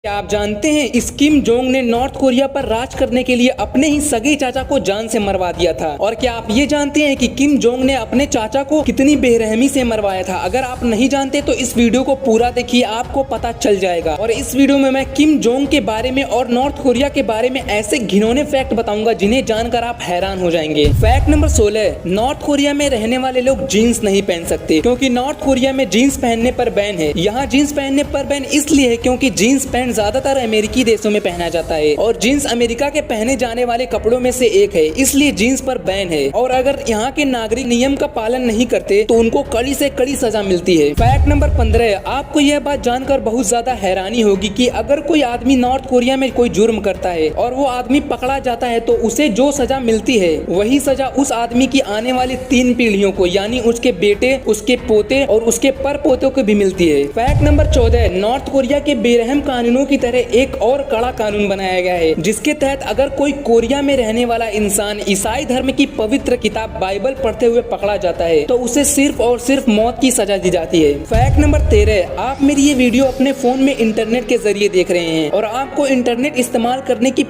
क्या आप जानते हैं इस किम जोंग ने नॉर्थ कोरिया पर राज करने के लिए अपने ही सगे चाचा को जान से मरवा दिया था। और क्या आप ये जानते हैं कि किम जोंग ने अपने चाचा को कितनी बेरहमी से मरवाया था? अगर आप नहीं जानते तो इस वीडियो को पूरा देखिए, आपको पता चल जाएगा। और इस वीडियो में मैं किम जोंग के बारे में और नॉर्थ कोरिया के बारे में ऐसे घिनौने फैक्ट बताऊंगा जिन्हें जानकर आप हैरान हो जाएंगे। फैक्ट नंबर 16, नॉर्थ कोरिया में रहने वाले लोग जीन्स नहीं पहन सकते क्योंकि नॉर्थ कोरिया में जीन्स पहनने पर बैन है। यहाँ जीन्स पहनने पर बैन इसलिए है क्योंकि जीन्स पैंट ज्यादातर अमेरिकी देशों में पहना जाता है और जीन्स अमेरिका के पहने जाने वाले कपड़ों में से एक है, इसलिए जीन्स पर बैन है। और अगर यहाँ के नागरिक नियम का पालन नहीं करते तो उनको कड़ी से कड़ी सजा मिलती है। फैक्ट नंबर 15, आपको यह बात जानकर बहुत ज्यादा हैरानी होगी कि अगर कोई आदमी नॉर्थ कोरिया में कोई जुर्म करता है और वो आदमी पकड़ा जाता है तो उसे जो सजा मिलती है वही सजा उस आदमी की आने वाली 3 पीढ़ियों को, यानी उसके बेटे, उसके पोते और उसके पर पोतों को भी मिलती है। फैक्ट नंबर 14, नॉर्थ कोरिया के बेरहम कानूनों की तरह एक और कड़ा कानून बनाया गया है जिसके तहत अगर कोई कोरिया में रहने वाला इंसान ईसाई धर्म की पवित्र किताब बाइबल पढ़ते हुए पकड़ा जाता है तो उसे सिर्फ और सिर्फ मौत की सजा दी जाती है। फैक्ट नंबर 13, आप मेरी ये वीडियो अपने फोन में इंटरनेट के जरिए देख रहे हैं और आपको इंटरनेट इस्तेमाल करने की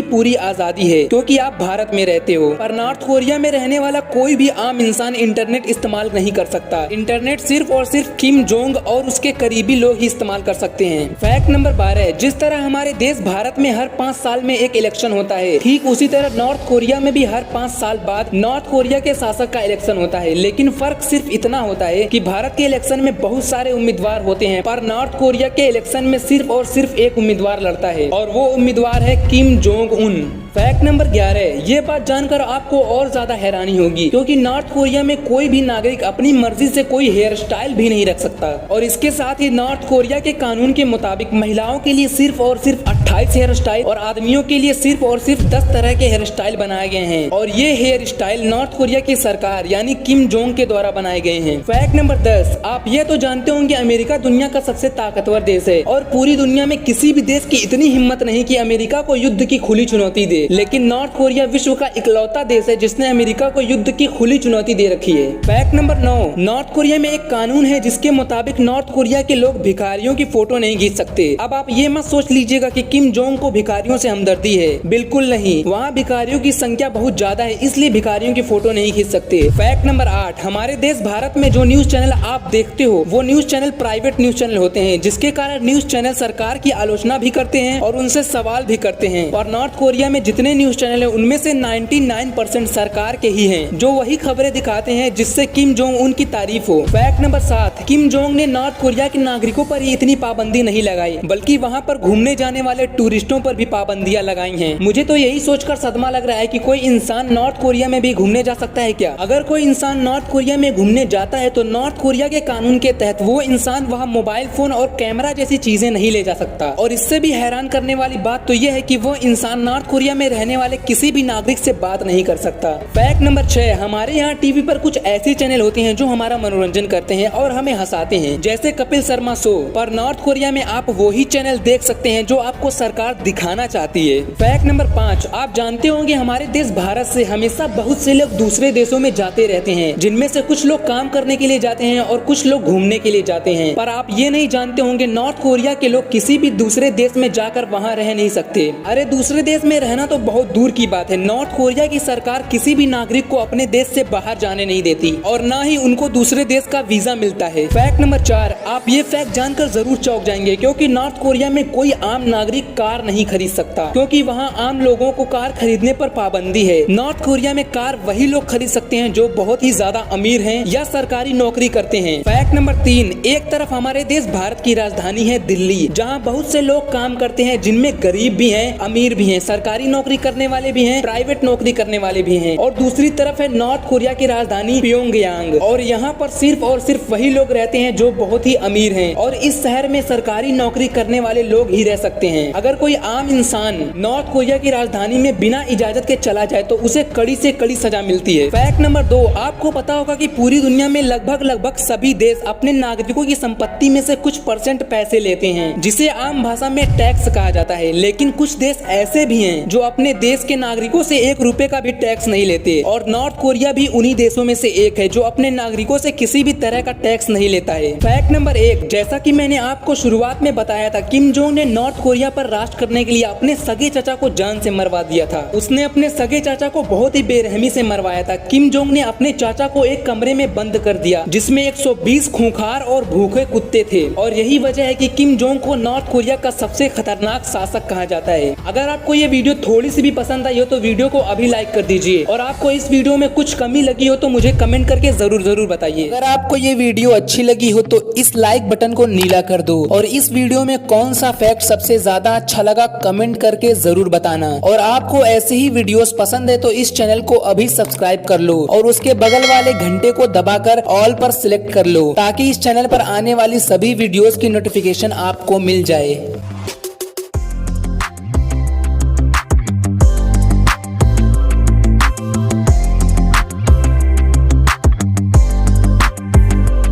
पूरी आजादी है क्योंकि आप भारत में रहते हो, पर नॉर्थ कोरिया में रहने वाला कोई भी आम इंसान इंटरनेट इस्तेमाल नहीं कर सकता। इंटरनेट सिर्फ और सिर्फ किम जोंग और उसके करीबी लोग ही इस्तेमाल कर सकते हैं। फैक्ट नंबर 12, जिस तरह हमारे देश भारत में हर 5 साल में एक इलेक्शन होता है, ठीक उसी तरह नॉर्थ कोरिया में भी हर 5 साल बाद नॉर्थ कोरिया के शासक का इलेक्शन होता है। लेकिन फर्क सिर्फ इतना होता है कि भारत के इलेक्शन में बहुत सारे उम्मीदवार होते हैं पर नॉर्थ कोरिया के इलेक्शन में सिर्फ और सिर्फ एक उम्मीदवार लड़ता है और वो उम्मीदवार है Kim Jong Un. Fact number 11, ये बात जानकर आपको और ज्यादा हैरानी होगी क्योंकि नॉर्थ कोरिया में कोई भी नागरिक अपनी मर्जी से कोई हेयर स्टाइल भी नहीं रख सकता। और इसके साथ ही नॉर्थ कोरिया के कानून के मुताबिक महिलाओं के लिए सिर्फ और सिर्फ 28 हेयर स्टाइल और आदमियों के लिए सिर्फ और सिर्फ 10 तरह के हेयर स्टाइल बनाए गए हैं और ये हेयर स्टाइल नॉर्थ कोरिया की सरकार यानी किम जोंग के द्वारा बनाए गए हैं। फैक्ट नंबर 10, आप ये तो जानते होंगे अमेरिका दुनिया का सबसे ताकतवर देश है और पूरी दुनिया में किसी भी देश की इतनी हिम्मत नहीं कि अमेरिका को युद्ध की खुली चुनौती दे, लेकिन नॉर्थ कोरिया विश्व का इकलौता देश है जिसने अमेरिका को युद्ध की खुली चुनौती दे रखी है। फैक्ट नंबर 9, नॉर्थ कोरिया में एक कानून है जिसके मुताबिक नॉर्थ कोरिया के लोग भिखारियों की फोटो नहीं खींच सकते। अब आप ये मत सोच लीजिएगा कि किम जोंग को भिखारियों से हमदर्दी है, बिल्कुल नहीं, वहाँ भिखारियों की संख्या बहुत ज्यादा है इसलिए भिखारियों की फोटो नहीं खींच सकते। फैक्ट नंबर 8, हमारे देश भारत में जो न्यूज चैनल आप देखते हो वो news channel private news channel होते हैं जिसके कारण न्यूज चैनल सरकार की आलोचना भी करते हैं और उनसे सवाल भी करते हैं। और नॉर्थ कोरिया में जितने न्यूज चैनल है उनमें से 99% सरकार के ही हैं जो वही खबरें दिखाते हैं जिससे किम जोंग उन की तारीफ हो। फैक्ट नंबर 7, किम जोंग ने नॉर्थ कोरिया के नागरिकों पर ही इतनी पाबंदी नहीं लगाई बल्कि वहाँ पर घूमने जाने वाले टूरिस्टों पर भी पाबंदियां लगाई हैं। मुझे तो यही सोचकर सदमा लग रहा है कि कोई इंसान नॉर्थ कोरिया में भी घूमने जा सकता है क्या? अगर कोई इंसान नॉर्थ कोरिया में घूमने जाता है तो नॉर्थ कोरिया के कानून के तहत वो इंसान वहाँ मोबाइल फोन और कैमरा जैसी चीजें नहीं ले जा सकता। और इससे भी हैरान करने वाली बात तो यह है कि वो इंसान नॉर्थ कोरिया में रहने वाले किसी भी नागरिक से बात नहीं कर सकता। फैक्ट नंबर 6, हमारे यहाँ टीवी पर कुछ ऐसे चैनल होते हैं जो हमारा मनोरंजन करते हैं और हमें हंसाते हैं जैसे कपिल शर्मा शो, पर नॉर्थ कोरिया में आप वही चैनल देख सकते हैं जो आपको सरकार दिखाना चाहती है। फैक्ट नंबर 5, आप जानते होंगे हमारे देश भारत से हमेशा बहुत से लोग दूसरे देशों में जाते रहते हैं जिनमें से कुछ लोग काम करने के लिए जाते हैं और कुछ लोग घूमने के लिए जाते हैं, पर आप ये नहीं जानते होंगे नॉर्थ कोरिया के लोग किसी भी दूसरे देश में जाकर वहाँ रह नहीं सकते। अरे दूसरे देश में रहना तो बहुत दूर की बात है, नॉर्थ कोरिया की सरकार किसी भी नागरिक को अपने देश से बाहर जाने नहीं देती और न ही उनको दूसरे देश का वीजा मिलता है। फैक्ट नंबर 4, आप ये फैक्ट जानकर जरूर चौंक जाएंगे क्योंकि नॉर्थ कोरिया में कोई आम नागरिक कार नहीं खरीद सकता क्योंकि वहाँ आम लोगों को कार खरीदने पर पाबंदी है। नॉर्थ कोरिया में कार वही लोग खरीद सकते हैं जो बहुत ही ज्यादा अमीर हैं या सरकारी नौकरी करते हैं। फैक्ट नंबर 3, एक तरफ हमारे देश भारत की राजधानी है दिल्ली जहाँ बहुत से लोग काम करते हैं जिनमें गरीब भी हैं, अमीर भी हैं, सरकारी नौकरी करने वाले भी हैं, प्राइवेट नौकरी करने वाले भी हैं। और दूसरी तरफ है नॉर्थ कोरिया की राजधानी प्योंगयांग और यहाँ पर सिर्फ और सिर्फ वही लोग रहते हैं जो बहुत ही अमीर हैं और इस शहर में सरकारी नौकरी करने वाले लोग ही रह सकते हैं। अगर कोई आम इंसान नॉर्थ कोरिया की राजधानी में बिना इजाजत के चला जाए तो उसे कड़ी से कड़ी सजा मिलती है। फैक्ट नंबर 2, आपको पता होगा कि पूरी दुनिया में लगभग सभी देश अपने नागरिकों की संपत्ति में से कुछ % पैसे लेते हैं, जिसे आम भाषा में टैक्स कहा जाता है। लेकिन कुछ देश ऐसे भी हैं जो अपने देश के नागरिकों से 1 रुपए का भी टैक्स नहीं लेते, और नॉर्थ कोरिया भी उन्हीं देशों में से एक है जो अपने नागरिकों से किसी भी तरह का टैक्स नहीं लेता है। फैक्ट नंबर 1, जैसा कि मैंने आपको शुरुआत में बताया था, किम जोंग ने नॉर्थ कोरिया पर राज करने के लिए अपने सगे चाचा को जान से मरवा दिया था। उसने अपने सगे चाचा को बहुत ही बेरहमी से मरवाया था। किम जोंग ने अपने चाचा को एक कमरे में बंद कर दिया जिसमें 120 खूंखार और भूखे कुत्ते थे, और यही वजह है कि किम जोंग को नॉर्थ कोरिया का सबसे खतरनाक शासक कहा जाता है। अगर आपको ये वीडियो थोड़ी सी भी पसंद आई हो तो वीडियो को अभी लाइक कर दीजिए, और आपको इस वीडियो में कुछ कमी लगी हो तो मुझे कमेंट करके जरूर बताइए। अगर आपको ये वीडियो अच्छी लगी हो तो इस लाइक बटन को नीला कर दो, और इस वीडियो में कौन सा फैक्ट सबसे ज्यादा अच्छा लगा कमेंट करके जरूर बताना। और आपको ऐसे ही वीडियोस पसंद है तो इस चैनल को अभी सब्सक्राइब कर लो और उसके बगल वाले घंटे को दबाकर ऑल पर सिलेक्ट कर लो, ताकि इस चैनल पर आने वाली सभी वीडियोस की नोटिफिकेशन आपको मिल जाए।